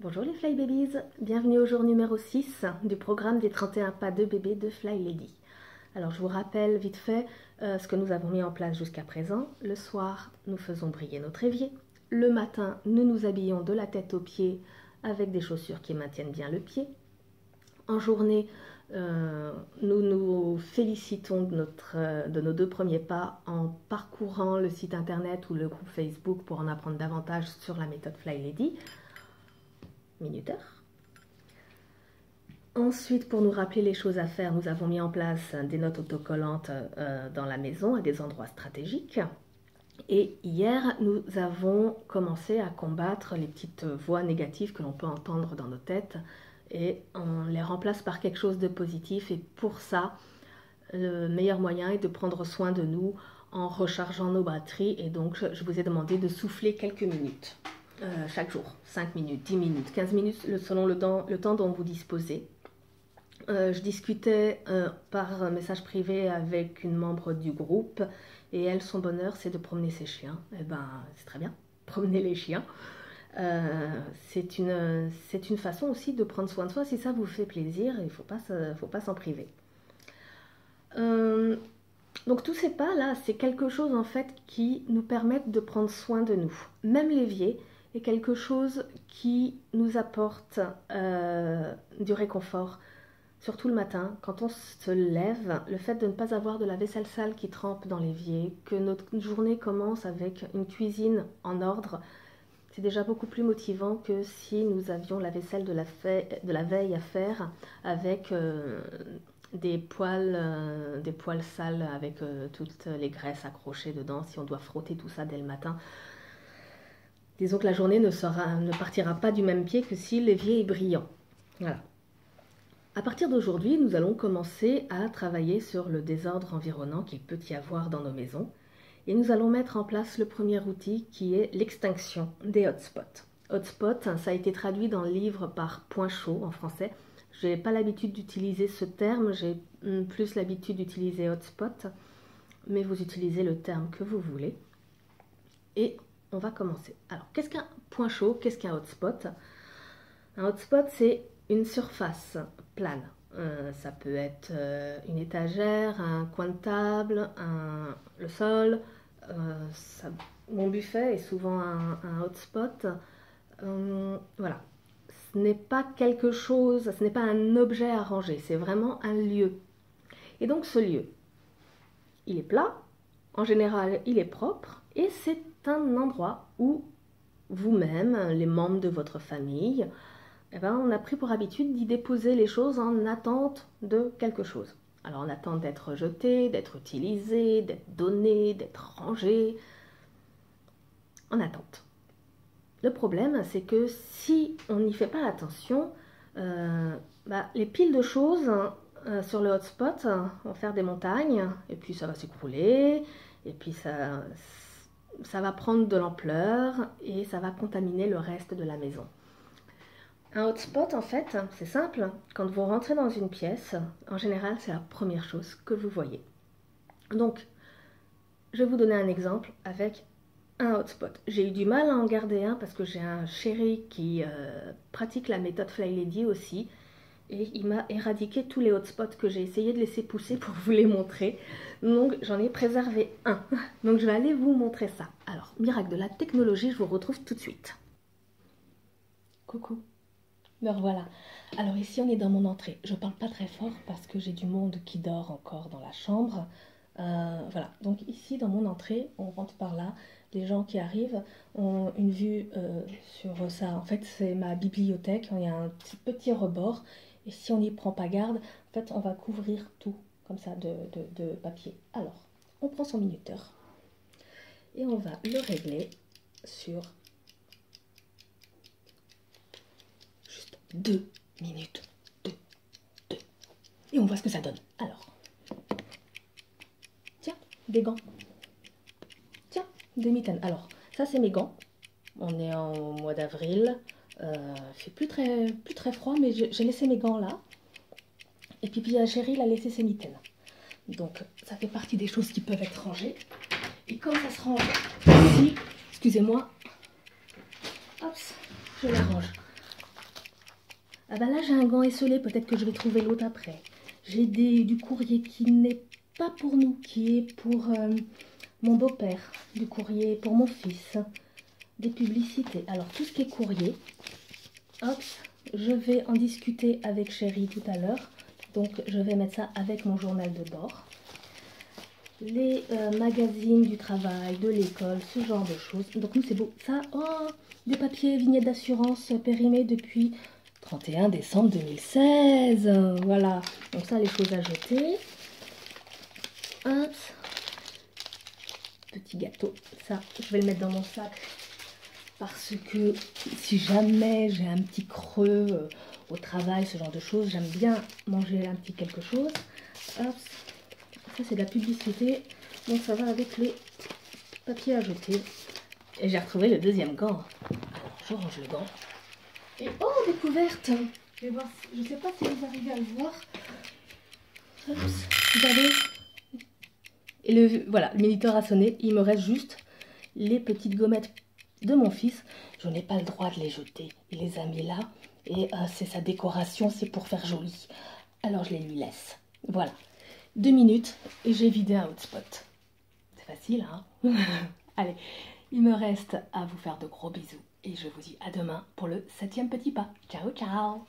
Bonjour les Fly Babies, bienvenue au jour numéro 6 du programme des 31 pas de bébé de Fly Lady. Alors je vous rappelle vite fait ce que nous avons mis en place jusqu'à présent. Le soir, nous faisons briller notre évier. Le matin, nous nous habillons de la tête aux pieds avec des chaussures qui maintiennent bien le pied. En journée, nous nous félicitons de nos 2 premiers pas en parcourant le site internet ou le groupe Facebook pour en apprendre davantage sur la méthode Fly Lady. Minuteur. Ensuite, pour nous rappeler les choses à faire, nous avons mis en place des notes autocollantes dans la maison à des endroits stratégiques. Et hier, nous avons commencé à combattre les petites voix négatives que l'on peut entendre dans nos têtes et on les remplace par quelque chose de positif. Et pour ça, le meilleur moyen est de prendre soin de nous en rechargeant nos batteries. Et donc, je vous ai demandé de souffler quelques minutes. Chaque jour, 5 minutes, 10 minutes, 15 minutes, selon le temps dont vous disposez. Je discutais par message privé avec une membre du groupe et elle, son bonheur, c'est de promener ses chiens. Eh ben, c'est très bien, promener les chiens. C'est une façon aussi de prendre soin de soi. Si ça vous fait plaisir, il ne faut pas s'en priver. Donc tous ces pas-là, c'est quelque chose en fait qui nous permettent de prendre soin de nous. Même l'évier est quelque chose qui nous apporte du réconfort, surtout le matin, quand on se lève, le fait de ne pas avoir de la vaisselle sale qui trempe dans l'évier, que notre journée commence avec une cuisine en ordre, c'est déjà beaucoup plus motivant que si nous avions la vaisselle de la veille à faire avec des poêles sales avec toutes les graisses accrochées dedans, si on doit frotter tout ça dès le matin. Disons que la journée ne partira pas du même pied que si l'évier est brillant. Voilà. À partir d'aujourd'hui, nous allons commencer à travailler sur le désordre environnant qu'il peut y avoir dans nos maisons. Et nous allons mettre en place le premier outil qui est l'extinction des hotspots. Hotspot, ça a été traduit dans le livre par Point chaud en français. Je n'ai pas l'habitude d'utiliser ce terme, j'ai plus l'habitude d'utiliser hotspot, mais vous utilisez le terme que vous voulez. Et on va commencer. Alors, qu'est-ce qu'un point chaud? Qu'est-ce qu'un hotspot? Un hotspot, c'est une surface plane. Ça peut être une étagère, un coin de table, le sol. Mon buffet est souvent un hotspot. Voilà. Ce n'est pas quelque chose, ce n'est pas un objet à ranger, c'est vraiment un lieu. Et donc ce lieu, il est plat, en général il est propre, et c'est un endroit où vous-même, les membres de votre famille, eh ben, on a pris pour habitude d'y déposer les choses en attente de quelque chose. Alors en attente d'être jeté, d'être utilisé, d'être donné, d'être rangé, en attente. Le problème, c'est que si on n'y fait pas attention, les piles de choses sur le hotspot vont faire des montagnes, et puis ça va s'écrouler, et puis ça va prendre de l'ampleur, et ça va contaminer le reste de la maison. Un hotspot, en fait, c'est simple. Quand vous rentrez dans une pièce, en général, c'est la première chose que vous voyez. Donc, je vais vous donner un exemple avec un hotspot. J'ai eu du mal à en garder un parce que j'ai un chéri qui pratique la méthode Fly Lady aussi. Et il m'a éradiqué tous les hotspots que j'ai essayé de laisser pousser pour vous les montrer. Donc, j'en ai préservé un. Donc, je vais aller vous montrer ça. Alors, miracle de la technologie, je vous retrouve tout de suite. Coucou. Me revoilà. Alors ici on est dans mon entrée. Je parle pas très fort parce que j'ai du monde qui dort encore dans la chambre. Voilà. Donc ici dans mon entrée, on rentre par là. Les gens qui arrivent ont une vue sur ça. En fait c'est ma bibliothèque. Il y a un petit rebord. Et si on n'y prend pas garde, en fait on va couvrir tout comme ça de papier. Alors on prend son minuteur et on va le régler sur 2 minutes. 2. Et on voit ce que ça donne. Alors, tiens, des gants. Tiens, des mitaines. Alors, ça c'est mes gants. On est en mois d'avril. Il fait plus très froid, mais j'ai laissé mes gants là. Et puis Chéri, il a laissé ses mitaines. Donc, ça fait partie des choses qui peuvent être rangées. Et comme ça se range ici, excusez-moi, hop, je les range Ah bah là j'ai un gant esselé, peut-être que je vais trouver l'autre après. J'ai du courrier qui n'est pas pour nous, qui est pour mon beau-père, du courrier pour mon fils, des publicités. Alors tout ce qui est courrier, hop, je vais en discuter avec Chérie tout à l'heure. Donc je vais mettre ça avec mon journal de bord. Les magazines du travail, de l'école, ce genre de choses. Donc nous c'est beau. Ça, oh, des papiers vignettes d'assurance périmés depuis 31 décembre 2016. Voilà. Donc ça, les choses à jeter. Hop. Petit gâteau. Ça, je vais le mettre dans mon sac. Parce que si jamais j'ai un petit creux au travail, ce genre de choses, j'aime bien manger un petit quelque chose. Hop. Ça, c'est de la publicité. Donc ça va avec les papiers à jeter. Et j'ai retrouvé le deuxième gant. Alors, je range le gant. Et oh, découverte! Je vais voir, je ne sais pas si vous arrivez à le voir. Regardez. Et voilà, le minuteur a sonné. Il me reste juste les petites gommettes de mon fils. Je n'ai pas le droit de les jeter. Il les a mis là. Et c'est sa décoration, c'est pour faire joli. Alors je les lui laisse. Voilà. 2 minutes et j'ai vidé un hotspot. C'est facile, hein? Allez, il me reste à vous faire de gros bisous. Et je vous dis à demain pour le 7e petit pas. Ciao, ciao!